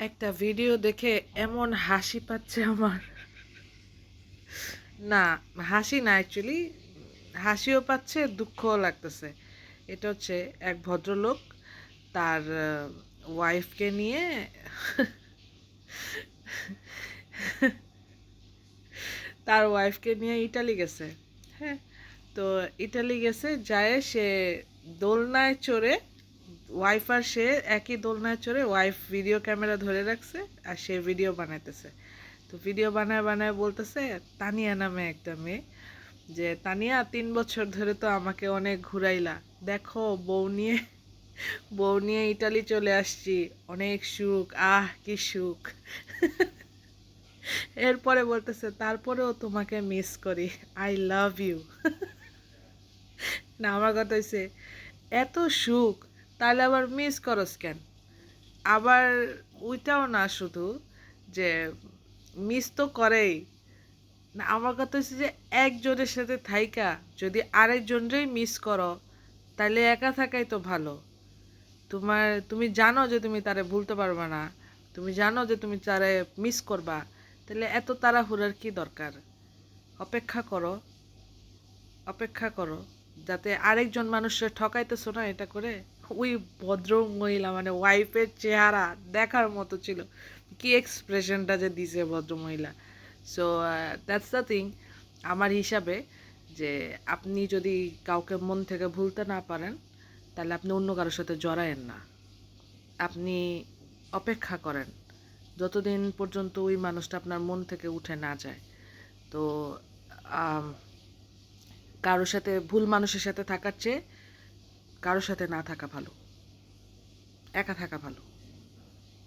একটা ভিডিও দেখে এমন হাসি পাচ্ছে আমার। না, হাসি না, অ্যাকচুয়ালি হাসিও পাচ্ছে, দুঃখও লাগতেছে। এটা হচ্ছে এক ভদ্রলোক তার ওয়াইফকে নিয়ে তার ওয়াইফকে নিয়ে ইটালি গেছে। হ্যাঁ, তো ইটালি গেছে, যায় সে দোলনায় চড়ে, ওয়াইফ আর সে একই দোলনায় চড়ে, ওয়াইফ ভিডিও ক্যামেরা ধরে রাখছে আর সে ভিডিও বানাইতেছে। তো ভিডিও বানায় বানায় বলতেছে, তানিয়া নামে একটা মেয়ে, যে তানিয়া 3 বছর ধরে তো আমাকে অনেক ঘুরাইলা, দেখো বউ নিয়ে ইটালি চলে আসছি, অনেক সুখ, আহ কি সুখ। এরপরে বলতেছে, তারপরেও তোমাকে মিস করি, আই লাভ ইউ। না, আমার কথা হয়েছে, এত সুখ, তাহলে আবার মিস করস কেন? আবার ওইটাও না শুধু যে মিস তো করেই না, আমার কথা হচ্ছে যে একজনের সাথে থাইকা যদি আরেকজনরেই মিস করো, তাহলে একা থাকাই তো ভালো। তুমি জানো যে তুমি তারে ভুলতে পারবে না, তুমি জানো যে তুমি তারে মিস করবা, তাহলে এত তাড়াহুড়ার কি দরকার? অপেক্ষা করো, অপেক্ষা করো, যাতে আরেকজন মানুষের ঠকাইতেছো না এটা করে। ওই ভদ্র মহিলা মানে ওয়াইফের চেহারা দেখার মতো ছিল, কি এক্সপ্রেশনটা যে দিছে ভদ্র মহিলা। সো দ্যাটস দ্য থিং, আমার হিসাবে, যে আপনি যদি কাউকে মন থেকে ভুলতে না পারেন, তাহলে আপনি অন্য কারোর সাথে জড়ায়েন না। আপনি অপেক্ষা করেন যতদিন পর্যন্ত ওই মানুষটা আপনার মন থেকে উঠে না যায়। তো আম, কারোর সাথে, ভুল মানুষের সাথে থাকার চেয়ে কারোর সাথে না থাকা ভালো, একা থাকা ভালো।